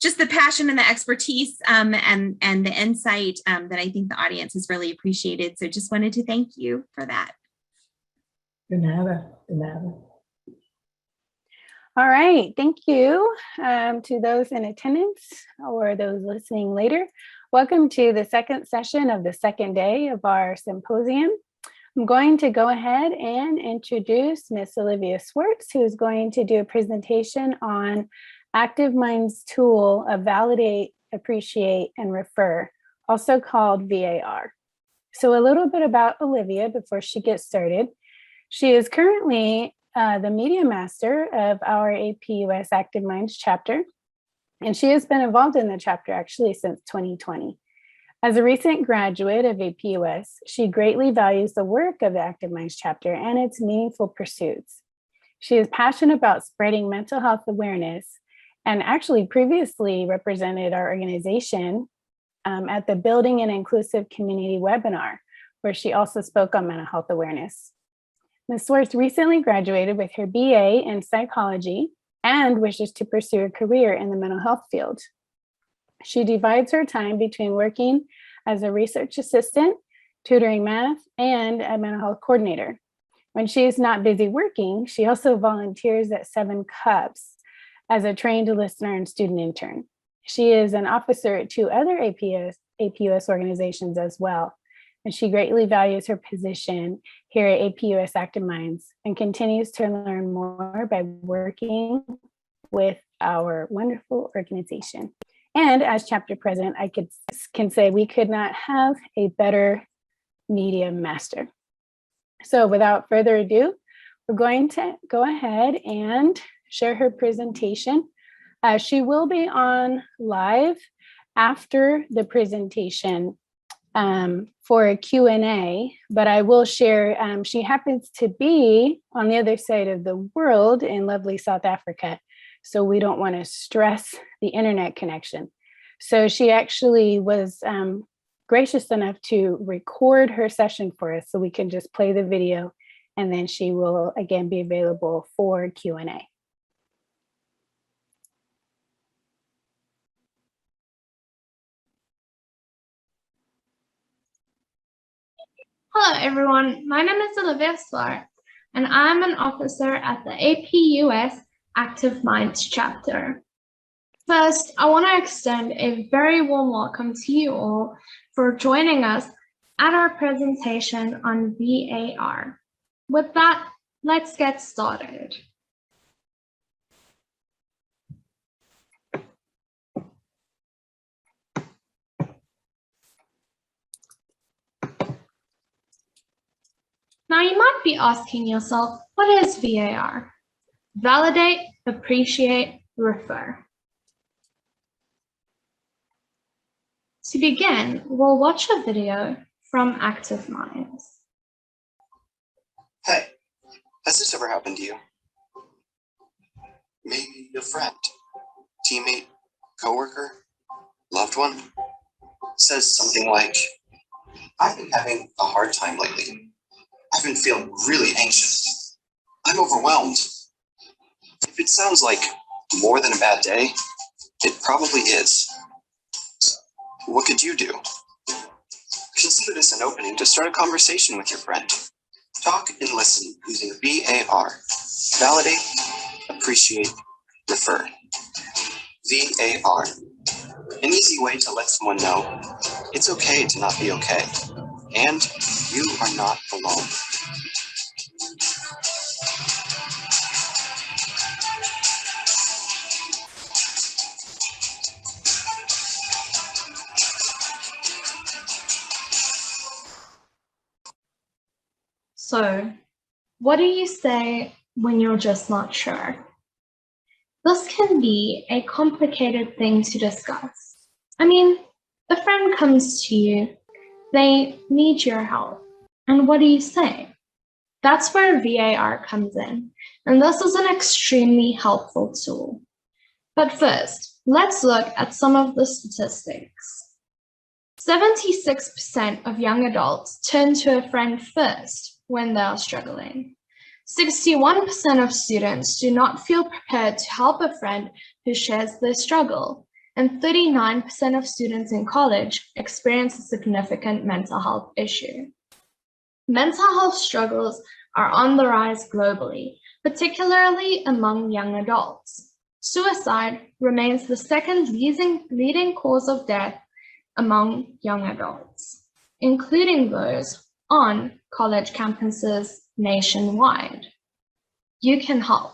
just the passion and the expertise and the insight that I think the audience has really appreciated. So just wanted to thank you for that. De nada, de nada. All right, thank you to those in attendance or those listening later. Welcome to the second session of the second day of our symposium. I'm going to go ahead and introduce Miss Olivia Swarts, who is going to do a presentation on Active Minds tool of Validate, Appreciate, and Refer, also called VAR. So a little bit about Olivia before she gets started. She is currently the Media Master of our APUS Active Minds chapter, and she has been involved in the chapter actually since 2020. As a recent graduate of APUS, she greatly values the work of the Active Minds chapter and its meaningful pursuits. She is passionate about spreading mental health awareness and actually previously represented our organization at the Building an Inclusive Community webinar, where she also spoke on mental health awareness. Ms. Swarts recently graduated with her BA in psychology and wishes to pursue a career in the mental health field. She divides her time between working as a research assistant, tutoring math, and a mental health coordinator. When she is not busy working, she also volunteers at 7 Cups as a trained listener and student intern. She is an officer at 2 other APUS organizations as well, and she greatly values her position here at APUS Active Minds and continues to learn more by working with our wonderful organization. And as chapter president, I can say we could not have a better media master. So without further ado, we're going to go ahead and share her presentation. She will be on live after the presentation for a Q&A, but I will share, she happens to be on the other side of the world in lovely South Africa, so we don't want to stress the internet connection. So she actually was gracious enough to record her session for us so we can just play the video, and then she will again be available for Q&A. Hello everyone, my name is Olivia Swarts and I'm an officer at the APUS Active Minds chapter. First, I want to extend a very warm welcome to you all for joining us at our presentation on VAR. With that, let's get started. Now you might be asking yourself, what is VAR? Validate, appreciate, refer. To begin, we'll watch a video from Active Minds. Hey, has this ever happened to you? Maybe a friend, teammate, coworker, loved one says something like, I've been having a hard time lately. I've been feeling really anxious. I'm overwhelmed. If it sounds like more than a bad day, it probably is. So, what could you do? Consider this an opening to start a conversation with your friend. Talk and listen using VAR. Validate, appreciate, refer. VAR. An easy way to let someone know it's okay to not be okay. And you are not alone. So, what do you say when you're just not sure? This can be a complicated thing to discuss. I mean, a friend comes to you, they need your help, and what do you say? That's where VAR comes in, and this is an extremely helpful tool. But first, let's look at some of the statistics. 76% of young adults turn to a friend first when they are struggling. 61% of students do not feel prepared to help a friend who shares their struggle, and 39% of students in college experience a significant mental health issue. Mental health struggles are on the rise globally, particularly among young adults. Suicide remains the second leading cause of death among young adults, including those on college campuses nationwide. You can help.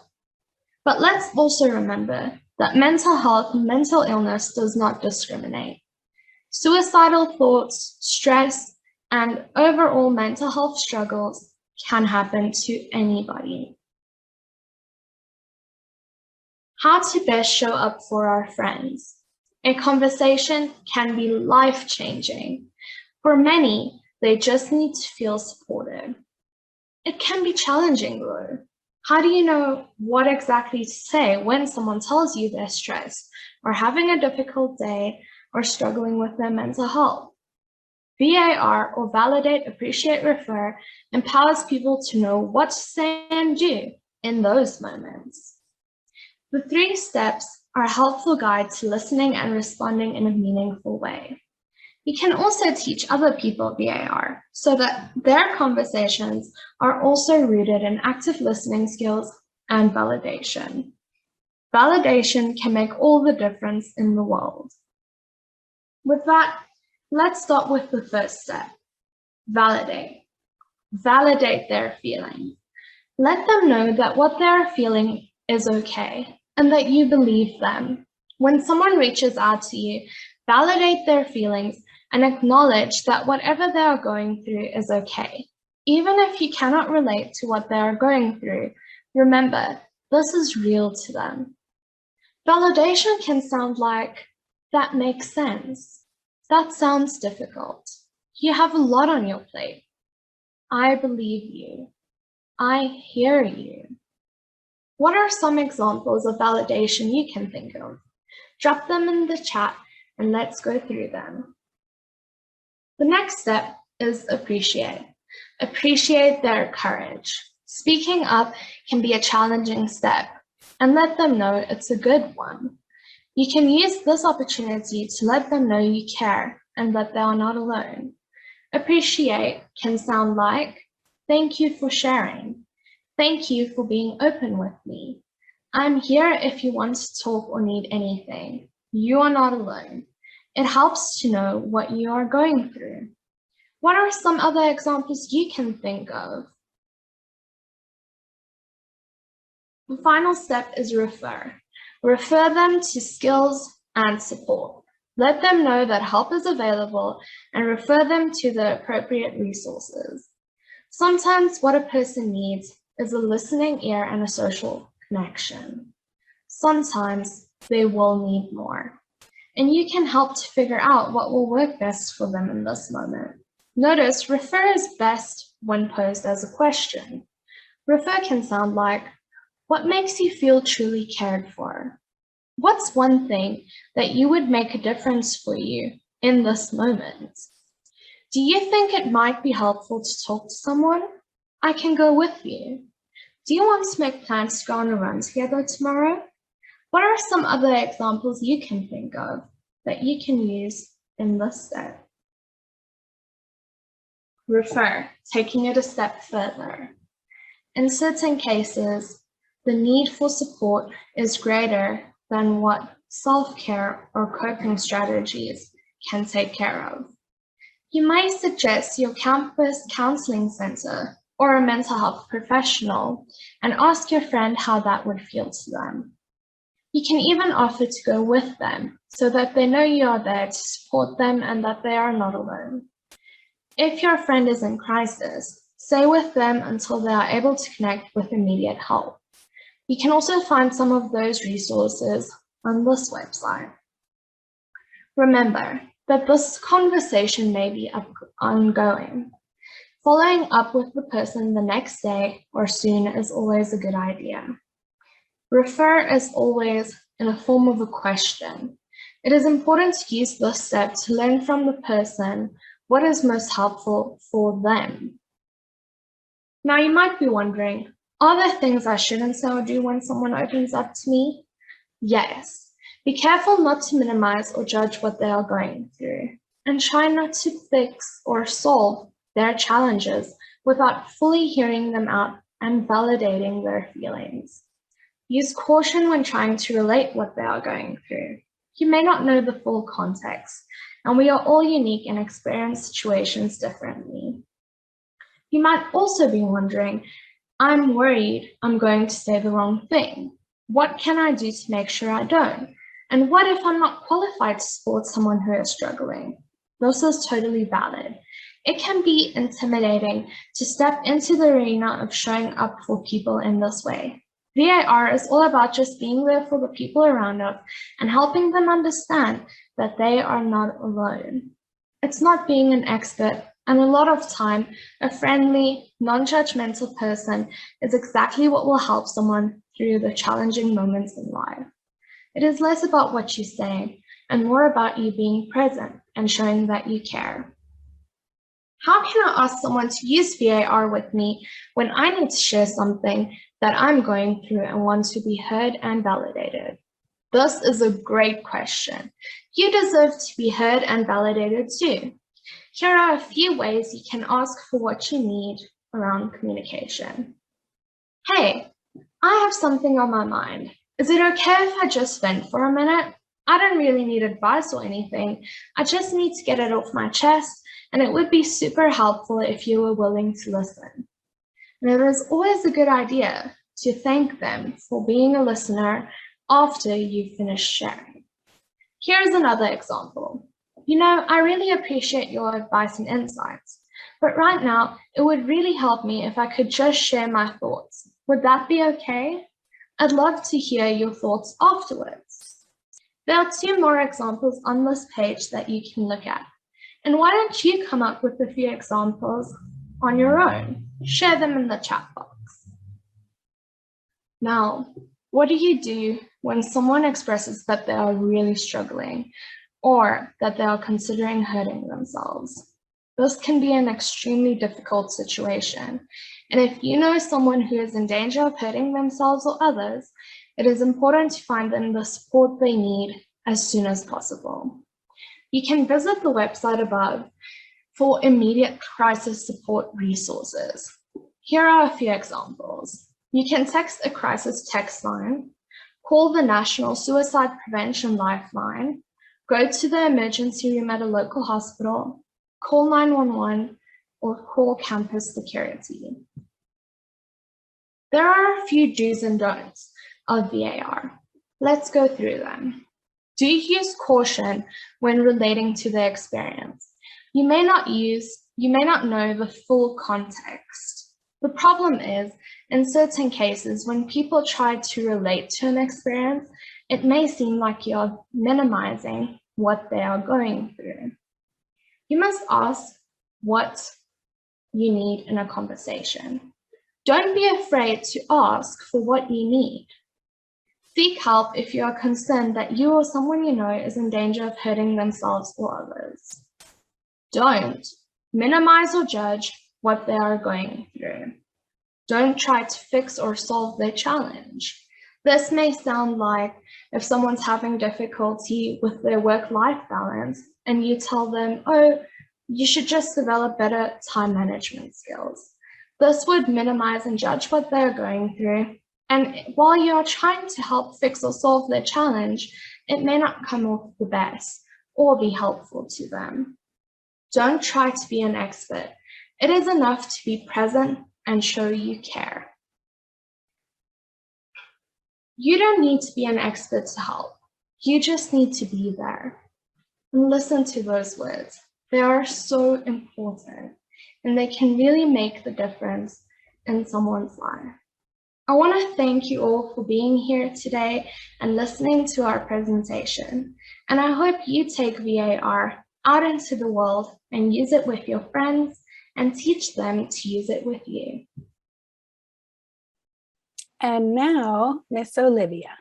But let's also remember that mental health and mental illness does not discriminate. Suicidal thoughts, stress, and overall mental health struggles can happen to anybody. How to best show up for our friends. A conversation can be life-changing. For many, they just need to feel supported. It can be challenging though. How do you know what exactly to say when someone tells you they're stressed or having a difficult day or struggling with their mental health? VAR, or Validate, Appreciate, Refer, empowers people to know what to say and do in those moments. The 3 steps are a helpful guide to listening and responding in a meaningful way. You can also teach other people VAR so that their conversations are also rooted in active listening skills and validation. Validation can make all the difference in the world. With that, let's start with the first step. Validate. Validate their feelings. Let them know that what they're feeling is okay and that you believe them. When someone reaches out to you, validate their feelings and acknowledge that whatever they are going through is okay. Even if you cannot relate to what they are going through, remember, this is real to them. Validation can sound like, that makes sense. That sounds difficult. You have a lot on your plate. I believe you. I hear you. What are some examples of validation you can think of? Drop them in the chat and let's go through them. The next step is appreciate. Appreciate their courage. Speaking up can be a challenging step, and let them know it's a good one. You can use this opportunity to let them know you care and that they are not alone. Appreciate can sound like, thank you for sharing. Thank you for being open with me. I'm here if you want to talk or need anything. You are not alone. It helps to know what you are going through. What are some other examples you can think of? The final step is refer. Refer them to skills and support. Let them know that help is available and refer them to the appropriate resources. Sometimes what a person needs is a listening ear and a social connection. Sometimes they will need more. And you can help to figure out what will work best for them in this moment. Notice, refer is best when posed as a question. Refer can sound like, what makes you feel truly cared for? What's one thing that you would make a difference for you in this moment? Do you think it might be helpful to talk to someone? I can go with you. Do you want to make plans to go on a run together tomorrow? What are some other examples you can think of that you can use in this step? Refer, taking it a step further. In certain cases, the need for support is greater than what self-care or coping strategies can take care of. You may suggest your campus counseling center or a mental health professional and ask your friend how that would feel to them. You can even offer to go with them so that they know you are there to support them and that they are not alone. If your friend is in crisis, stay with them until they are able to connect with immediate help. You can also find some of those resources on this website. Remember that this conversation may be ongoing. Following up with the person the next day or soon is always a good idea. Refer is always in the form of a question. It is important to use this step to learn from the person what is most helpful for them. Now you might be wondering, Are there things I shouldn't say or do when someone opens up to me? Yes. Be careful not to minimize or judge what they are going through, and try not to fix or solve their challenges without fully hearing them out and validating their feelings. Use caution when trying to relate what they are going through. You may not know the full context, and we are all unique and experience situations differently. You might also be wondering, I'm worried I'm going to say the wrong thing. What can I do to make sure I don't? And what if I'm not qualified to support someone who is struggling? This is totally valid. It can be intimidating to step into the arena of showing up for people in this way. VAR is all about just being there for the people around us and helping them understand that they are not alone. It's not being an expert, and a lot of time, a friendly, non-judgmental person is exactly what will help someone through the challenging moments in life. It is less about what you say and more about you being present and showing that you care. How can I ask someone to use VAR with me when I need to share something that I'm going through and want to be heard and validated? This is a great question. You deserve to be heard and validated too. Here are a few ways you can ask for what you need around communication. Hey, I have something on my mind. Is it okay if I just vent for a minute? I don't really need advice or anything. I just need to get it off my chest, and it would be super helpful if you were willing to listen. And it is always a good idea to thank them for being a listener after you finish sharing. Here's another example. You know, I really appreciate your advice and insights, but right now it would really help me if I could just share my thoughts. Would that be okay? I'd love to hear your thoughts afterwards. There are 2 more examples on this page that you can look at. And why don't you come up with a few examples on your own? Share them in the chat box. Now, what do you do when someone expresses that they are really struggling or that they are considering hurting themselves? This can be an extremely difficult situation. And if you know someone who is in danger of hurting themselves or others, it is important to find them the support they need as soon as possible. You can visit the website above for immediate crisis support resources. Here are a few examples. You can text a crisis text line, call the National Suicide Prevention Lifeline, go to the emergency room at a local hospital, call 911, or call campus security. There are a few do's and don'ts of VAR. Let's go through them. Do use caution when relating to the experience. You may not know the full context. The problem is, in certain cases, when people try to relate to an experience, it may seem like you're minimizing what they are going through. You must ask what you need in a conversation. Don't be afraid to ask for what you need. Seek help if you are concerned that you or someone you know is in danger of hurting themselves or others. Don't minimize or judge what they are going through. Don't try to fix or solve their challenge. This may sound like if someone's having difficulty with their work-life balance and you tell them, oh, you should just develop better time management skills. This would minimize and judge what they're going through. And while you're trying to help fix or solve their challenge, it may not come off the best or be helpful to them. Don't try to be an expert. It is enough to be present and show you care. You don't need to be an expert to help. You just need to be there. And listen to those words. They are so important, and they can really make the difference in someone's life. I want to thank you all for being here today and listening to our presentation. And I hope you take VAR out into the world and use it with your friends and teach them to use it with you. And now, Miss Olivia.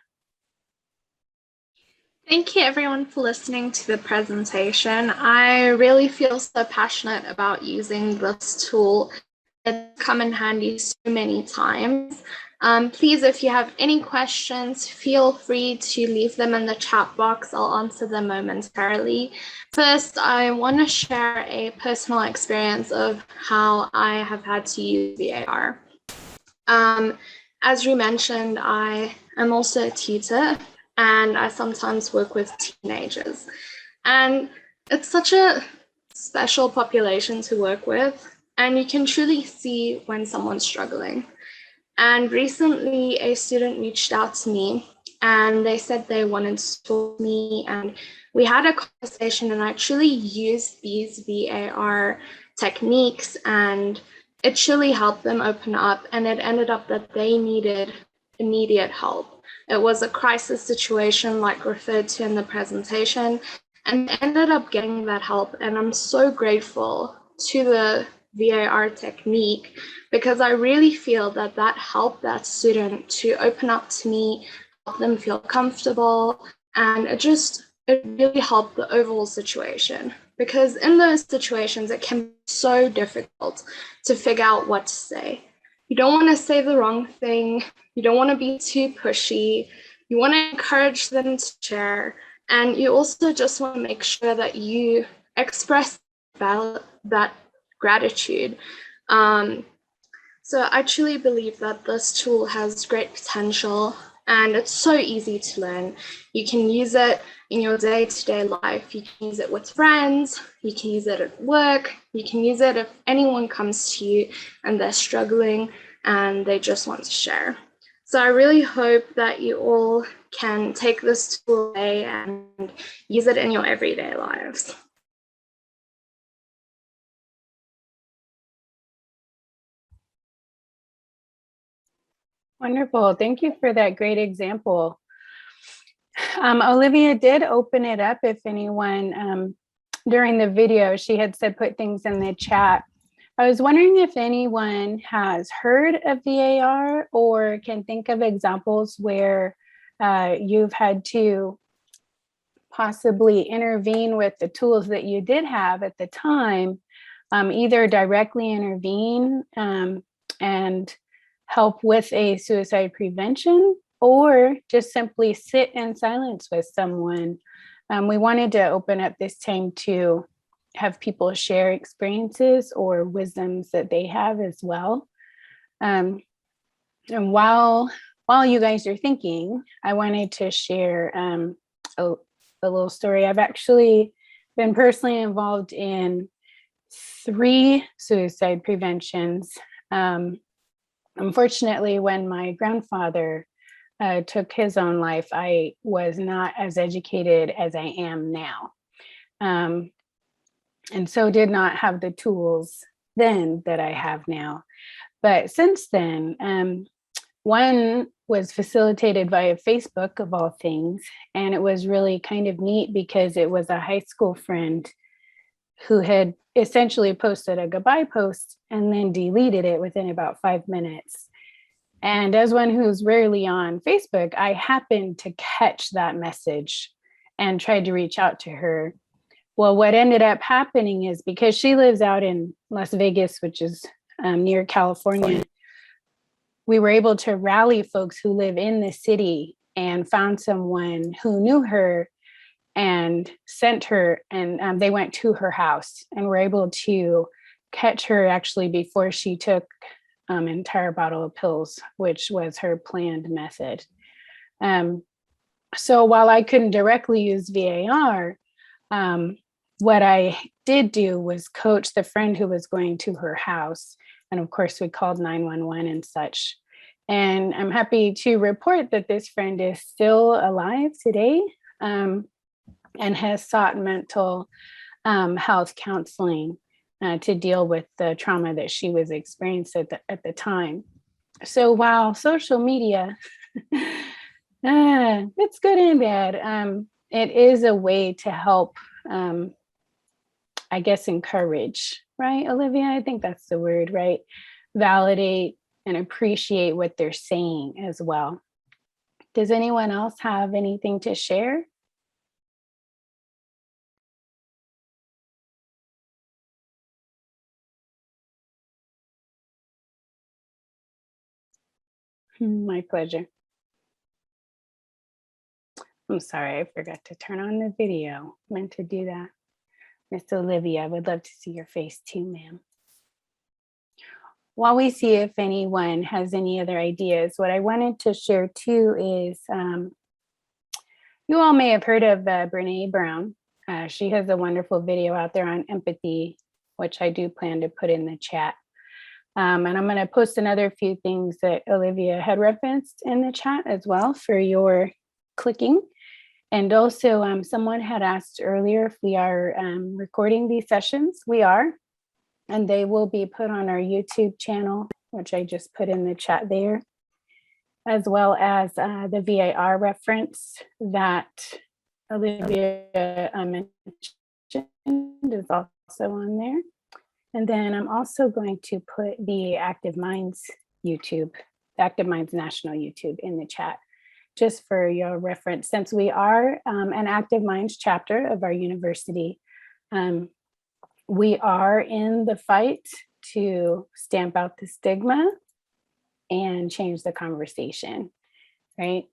Thank you everyone for listening to the presentation. I really feel so passionate about using this tool It's come in handy so many times. Please, if you have any questions, feel free to leave them in the chat box. I'll answer them momentarily. First, I want to share a personal experience of how I have had to use VAR. As you mentioned, I am also a tutor, and I sometimes work with teenagers. And it's such a special population to work with, and you can truly see when someone's struggling. And recently, a student reached out to me, and they said they wanted to talk to me, and we had a conversation, and I actually used these VAR techniques, and it truly helped them open up, and it ended up that they needed immediate help. It was a crisis situation, like referred to in the presentation, and ended up getting that help. And I'm so grateful to the VAR technique, because I really feel that that helped that student to open up to me, help them feel comfortable, and it really helped the overall situation. Because in those situations, it can be so difficult to figure out what to say. You don't want to say the wrong thing. You don't want to be too pushy. You want to encourage them to share. And you also just want to make sure that you express that gratitude. So I truly believe that this tool has great potential, and it's so easy to learn. You can use it in your day-to-day life. You can use it with friends. You can use it at work. You can use it if anyone comes to you and they're struggling and they just want to share. So I really hope that you all can take this tool away and use it in your everyday lives. Wonderful. Thank you for that great example. Olivia did open it up if anyone, during the video, she had said put things in the chat. I was wondering if anyone has heard of VAR or can think of examples where you've had to possibly intervene with the tools that you did have at the time, either directly intervene and help with a suicide prevention, or just simply sit in silence with someone. We wanted to open up this time to have people share experiences or wisdoms that they have as well. And while you guys are thinking, I wanted to share a little story. I've actually been personally involved in 3 suicide preventions. Unfortunately, when my grandfather took his own life, I was not as educated as I am now. And so did not have the tools then that I have now. But since then, one was facilitated via Facebook of all things. And it was really kind of neat because it was a high school friend who had essentially posted a goodbye post and then deleted it within about 5 minutes. And as one who's rarely on Facebook, I happened to catch that message and tried to reach out to her. Well, what ended up happening is, because she lives out in Las Vegas, which is near California, we were able to rally folks who live in the city and found someone who knew her and sent her, and they went to her house and were able to catch her actually before she took an entire bottle of pills, which was her planned method. So while I couldn't directly use VAR, what I did do was coach the friend who was going to her house. And of course, we called 911 and such. And I'm happy to report that this friend is still alive today, and has sought mental health counseling to deal with the trauma that she was experiencing at the time. So while social media, it's good and bad, it is a way to help, I guess, encourage, right, Olivia? I think that's the word, right? Validate and appreciate what they're saying as well. Does anyone else have anything to share? My pleasure. I'm sorry, I forgot to turn on the video. Meant to do that. Miss Olivia, I would love to see your face too, ma'am. While we see if anyone has any other ideas, what I wanted to share too is you all may have heard of Brene Brown. She has a wonderful video out there on empathy, which I do plan to put in the chat. And I'm going to post another few things that Olivia had referenced in the chat as well for your clicking. And also someone had asked earlier if we are recording these sessions. We are, and they will be put on our YouTube channel, which I just put in the chat there, as well as the VAR reference that Olivia mentioned is also on there. And then I'm also going to put the Active Minds YouTube, the Active Minds National YouTube in the chat, just for your reference. Since we are an Active Minds chapter of our university, we are in the fight to stamp out the stigma and change the conversation, right?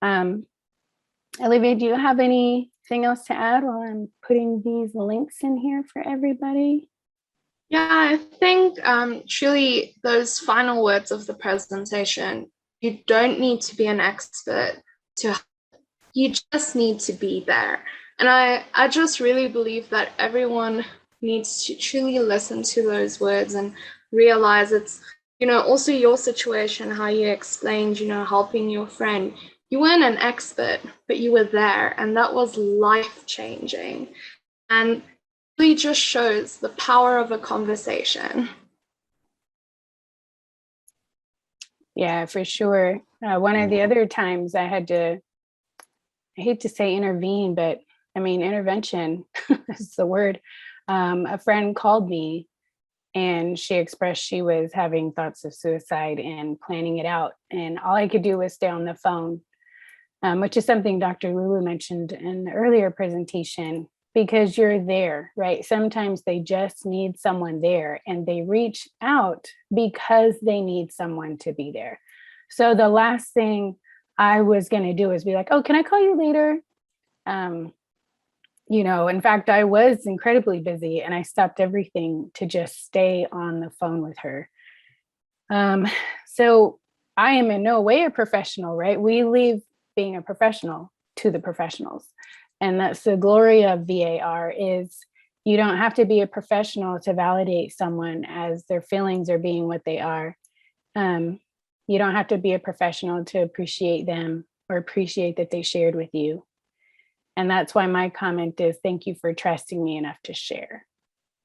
Olivia, do you have anything else to add while I'm putting these links in here for everybody? Yeah, I think truly those final words of the presentation, you don't need to be an expert you just need to be there. And I just really believe that everyone needs to truly listen to those words and realize it's, also your situation, how you explained, helping your friend. You weren't an expert, but you were there, and that was life-changing. And really just shows the power of a conversation. Yeah, for sure. One of the other times I had to, I hate to say intervene, but I mean, intervention is the word. A friend called me and she expressed she was having thoughts of suicide and planning it out. And all I could do was stay on the phone, which is something Dr. Lulu mentioned in the earlier presentation, because you're there, right? Sometimes they just need someone there and they reach out because they need someone to be there. So the last thing I was going to do is be like, oh, can I call you later? In fact, I was incredibly busy and I stopped everything to just stay on the phone with her. So I am in no way a professional, right? We leave being a professional to the professionals. And that's the glory of VAR, is you don't have to be a professional to validate someone as their feelings are being what they are. You don't have to be a professional to appreciate them or appreciate that they shared with you. And that's why my comment is, thank you for trusting me enough to share,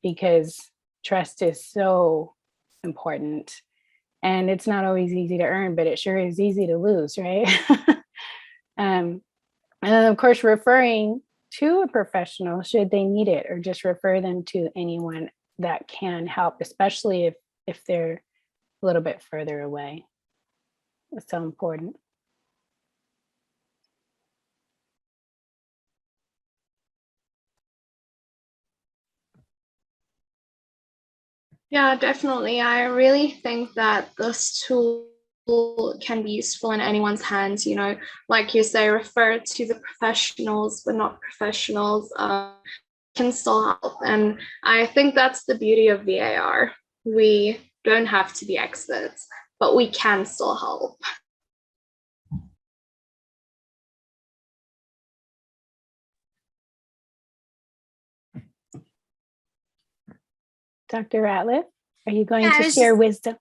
because trust is so important. And it's not always easy to earn, but it sure is easy to lose, right? And then of course, referring to a professional should they need it, or just refer them to anyone that can help, especially if they're a little bit further away. It's so important. Yeah, definitely. I really think that this tool can be useful in anyone's hands, like you say, refer to the professionals, but not professionals can still help. And I think that's the beauty of VAR. We don't have to be experts, but we can still help. Dr. Ratliff, are you going to share wisdom?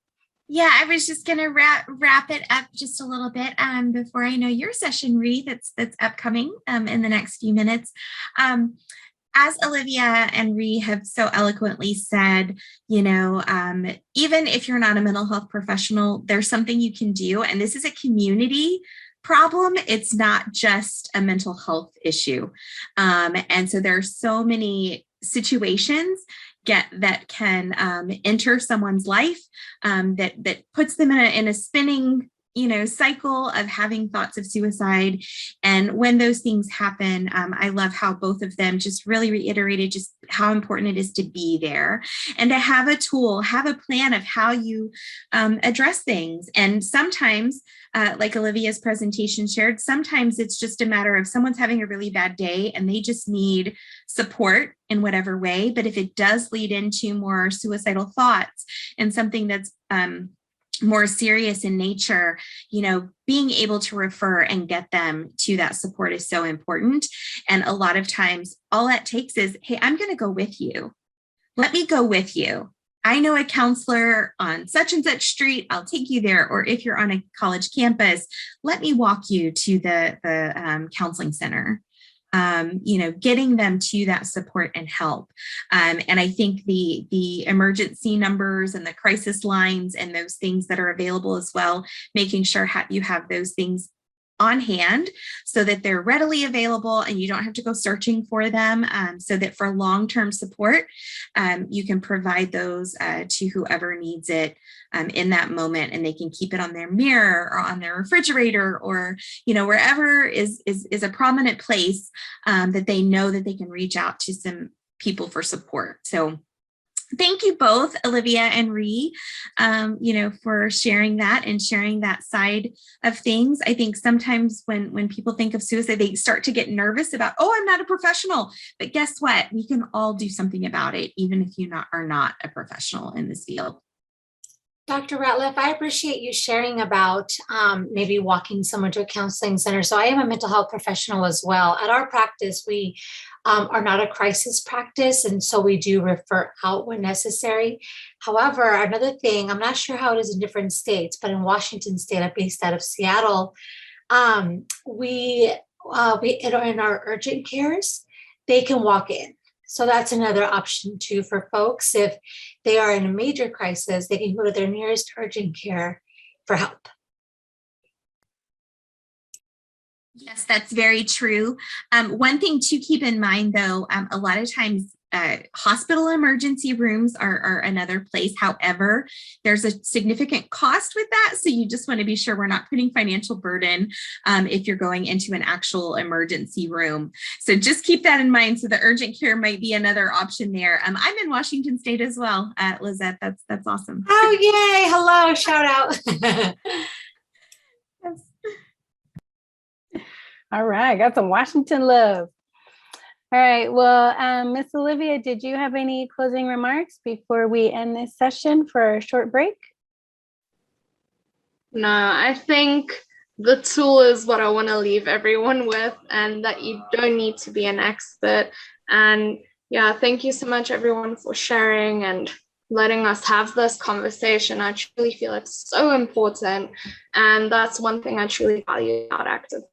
Yeah, I was just going to wrap it up just a little bit before I know your session, Ree, that's upcoming in the next few minutes. As Olivia and Ree have so eloquently said, even if you're not a mental health professional, there's something you can do. And this is a community problem. It's not just a mental health issue. And so there are so many situations that can enter someone's life that puts them in a spinning cycle of having thoughts of suicide. And when those things happen, I love how both of them just really reiterated just how important it is to be there and to have a tool, have a plan of how you address things. And sometimes, like Olivia's presentation shared, sometimes it's just a matter of someone's having a really bad day and they just need support in whatever way. But if it does lead into more suicidal thoughts and something that's more serious in nature, being able to refer and get them to that support is so important. And a lot of times all that takes is, hey, I'm going to go with you. Let me go with you. I know a counselor on such and such street. I'll take you there. Or if you're on a college campus, let me walk you to the counseling center. Getting them to that support and help. And I think the emergency numbers and the crisis lines and those things that are available as well, making sure you have those things on hand so that they're readily available and you don't have to go searching for them, so that for long-term support, you can provide those to whoever needs it in that moment, and they can keep it on their mirror or on their refrigerator or wherever is a prominent place that they know that they can reach out to some people for support. So thank you both, Olivia and Ree, for sharing that and sharing that side of things. I think sometimes when people think of suicide, they start to get nervous about, oh, I'm not a professional. But guess what? We can all do something about it, even if you are not a professional in this field. Dr. Ratliff, I appreciate you sharing about maybe walking someone to a counseling center. So I am a mental health professional as well. At our practice, we are not a crisis practice, and so we do refer out when necessary. However, another thing, I'm not sure how it is in different states, but in Washington State, I'm based out of Seattle, we in our urgent cares, they can walk in. So that's another option too for folks. If they are in a major crisis, they can go to their nearest urgent care for help. Yes, that's very true. One thing to keep in mind, though, a lot of times hospital emergency rooms are another place. However, there's a significant cost with that. So you just want to be sure we're not putting financial burden if you're going into an actual emergency room. So just keep that in mind. So the urgent care might be another option there. I'm in Washington State as well, Lizette. That's awesome. Oh, yay. Hello. Shout out. Yes. All right, got some Washington love. All right, well, Miss Olivia, did you have any closing remarks before we end this session for a short break? No, I think the tool is what I want to leave everyone with, and that you don't need to be an expert. And yeah, thank you so much, everyone, for sharing and letting us have this conversation. I truly feel it's so important. And that's one thing I truly value about active.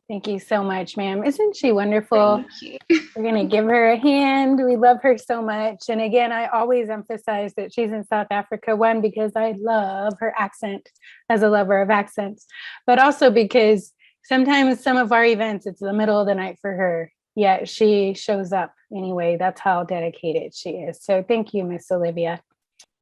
Thank you so much, ma'am. Isn't she wonderful? Thank you. We're going to give her a hand. We love her so much. And again, I always emphasize that she's in South Africa, one, because I love her accent as a lover of accents, but also because sometimes some of our events, it's the middle of the night for her, yet she shows up anyway. That's how dedicated she is. So thank you, Miss Olivia.